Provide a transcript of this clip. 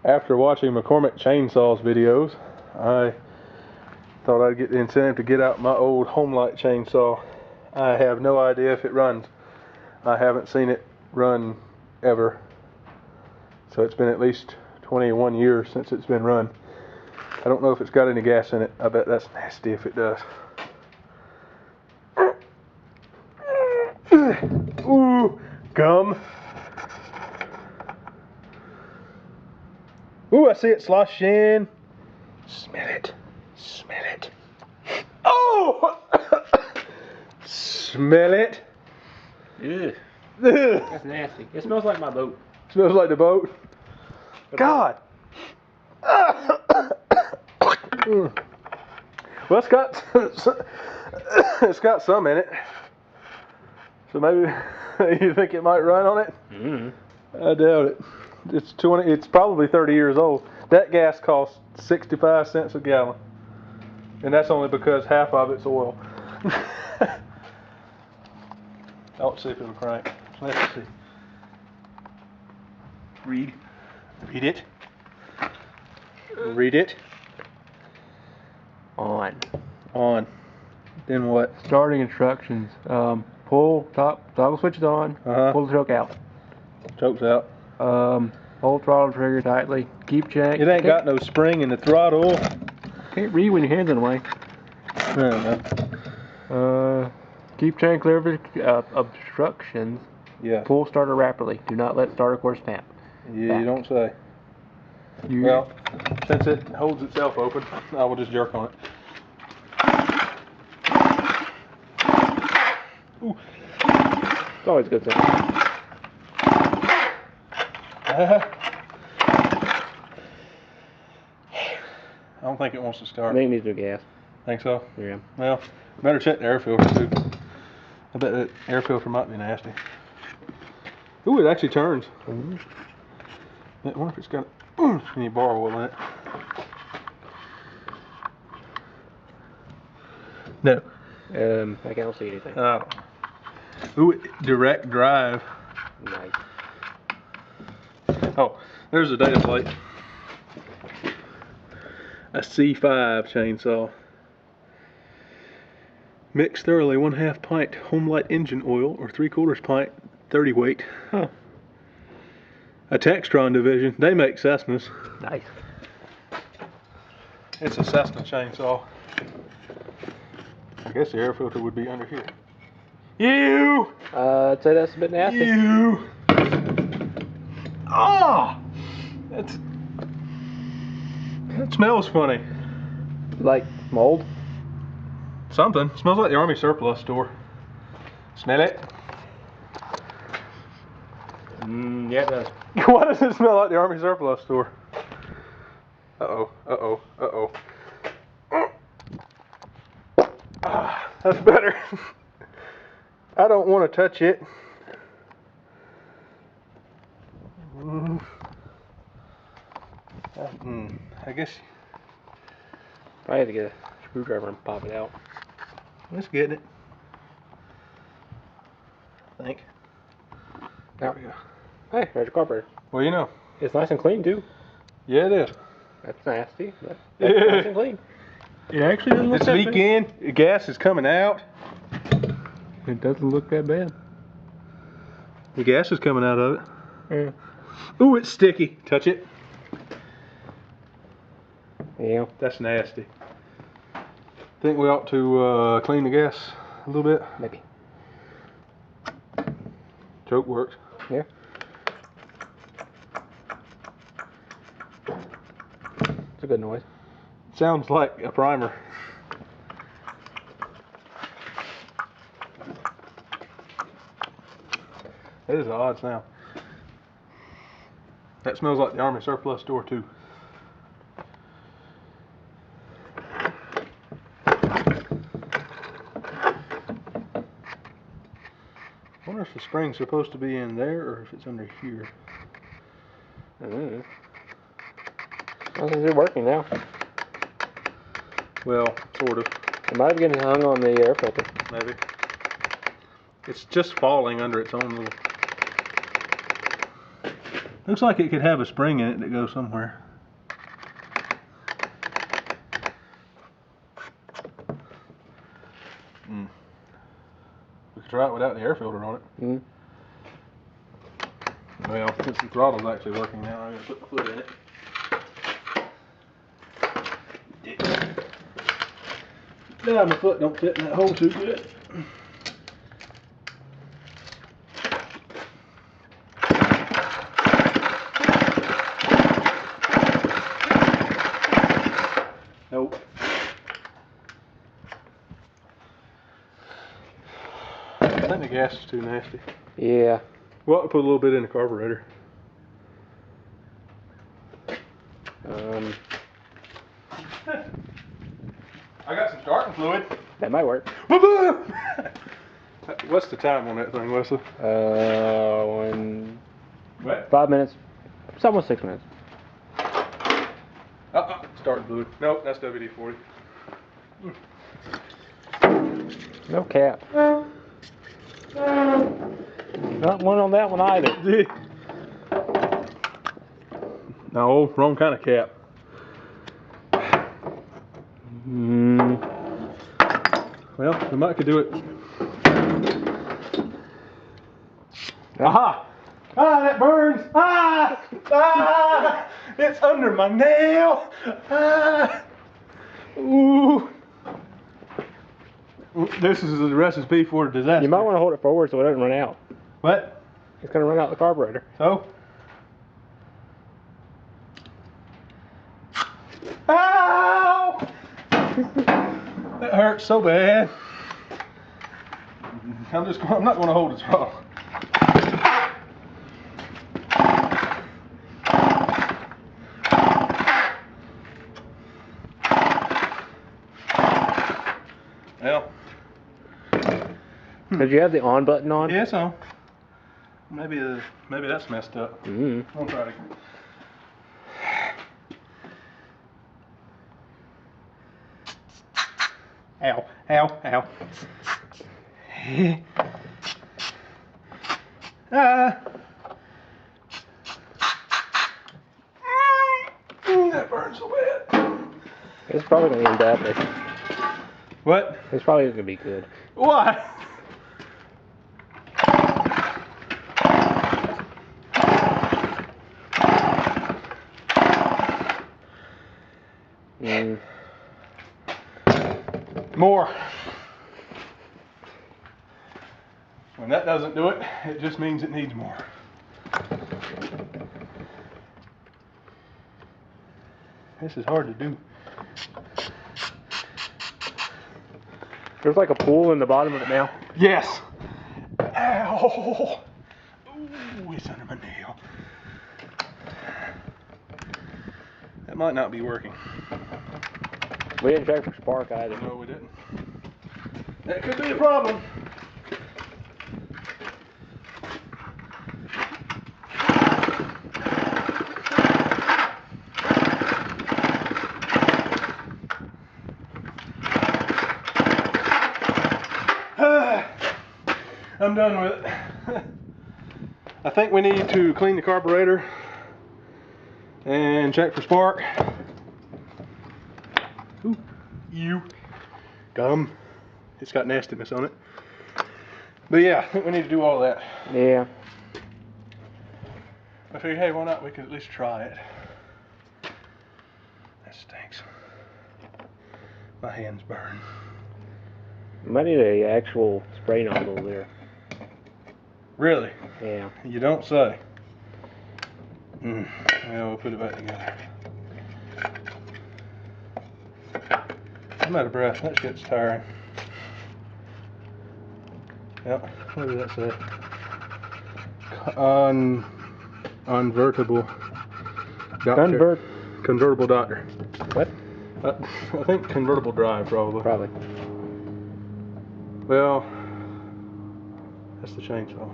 After watching McCormick Chainsaw's videos, I thought I'd get the incentive to get out my old Homelite chainsaw. I have no idea if it runs. I haven't seen it run ever. So it's been at least 21 years since it's been run. I don't know if it's got any gas in it. I bet that's nasty if it does. Ooh, gum. Ooh, I see it slosh in. Smell it. Smell it. Oh! Smell it. Ew. That's nasty. It smells like my boat. Smells like the boat. God. Well, it's got some in it. So maybe you think it might run on it? I doubt it. It's probably 30 years old. That gas costs 65 cents a gallon. And that's only because half of it's oil. Let's see if it'll crank. Let's see. Read it. Read it. On. Then what? Starting instructions. Pull toggle switches on. Pull the choke out. Choke's out. Hold throttle trigger tightly. Keep check. It ain't got no spring in the throttle. Can't read when your hands in the way. I don't know. Keep chain clear of obstructions. Yeah. Pull starter rapidly. Do not let starter cord snap. Yeah, Back. you don't say. Well, since it holds itself open, I will just jerk on it. Ooh. It's always a good thing. I don't think it wants to start. I think it needs new gas. Think so? Yeah. Well, better check the air filter too. I bet that air filter might be nasty. Ooh, it actually turns. I wonder if it's got any bar oil in it. No. I can't see anything. Ooh, direct drive. Nice. Oh, there's the data plate. A C-5 chainsaw. Mix thoroughly 1/2 pint Homelite engine oil or 3/4 pint 30 weight. Huh. A Textron division. They make Cessnas. Nice. It's a Cessna chainsaw. I guess the air filter would be under here. Ew! I'd say that's a bit nasty. Ew! Ah! That smells funny. Like mold? Something. Smells like the Army surplus store. Smell it? Yeah, it does. Why does it smell like the Army surplus store? Uh-oh. Uh-oh. Uh-oh. Ah, that's better. I don't want to touch it. I guess I have to get a screwdriver and pop it out. let's get it. I think. There we go. Hey, there's your carburetor. Well, you know. It's nice and clean too. Yeah, it is. That's nasty, but that's nice and clean. It actually doesn't look that bad. It's leaking. The gas is coming out. It doesn't look that bad. The gas is coming out of it. Yeah. Ooh, it's sticky. Touch it. Yeah. That's nasty. Think we ought to clean the gas a little bit? Maybe. Choke works. Yeah. It's a good noise. Sounds like a primer. It is an odd sound. That smells like the Army surplus store too. I wonder if the spring's supposed to be in there or if it's under here. I think it's working now. Well, sort of. It might be getting hung on the air filter. Maybe. It's just falling under its own little... Looks like it could have a spring in it that goes somewhere. We could try it without the air filter on it. Well, since the throttle's actually working now, I'm going to put my foot in it. Now my foot don't fit in that hole too good. Nope. I think the gas is too nasty. Yeah. We'll have to put a little bit in the carburetor. I got some starting fluid. That might work. What's the time on that thing, Wesley? 5 minutes. It's almost 6 minutes. Starting fluid. Nope, that's WD-40. No cap. Not one on that one either. No, wrong kind of cap. Well, we might could do it. Aha! Ah, that burns! Ah! Ah! It's under my nail! Ah! Ooh! This is the recipe for disaster. You might want to hold it forward so it doesn't run out. What? It's going to run out the carburetor. So? Ow! That hurts so bad. I'm not going to hold the throttle. Well. Did you have the on button on? Yeah, it's on. Maybe that's messed up. I'll try it again. Ow, ow, ow. That burns so bad. It's probably going to end badly. What? It's probably going to be good. Why? More. When that doesn't do it, it just means it needs more. This is hard to do. There's like a pool in the bottom of it now. Yes. Ow. Ooh, it's under my nail. That might not be working. We didn't check for spark either. No, we didn't. That could be a problem. I'm done with it. I think we need to clean the carburetor and check for spark. Ooh, you gum. It's got nastiness on it. But yeah, I think we need to do all that. Yeah. I figured, hey, why not? We could at least try it. That stinks. My hands burn. You might need a actual spray nozzle there. Really? Yeah. You don't say. Well, we'll put it back together. I'm out of breath. That shit's tiring. Yep. What did that say? Convertible doctor. Convertible doctor. What? I think convertible drive, probably. Probably. Well, that's the chainsaw.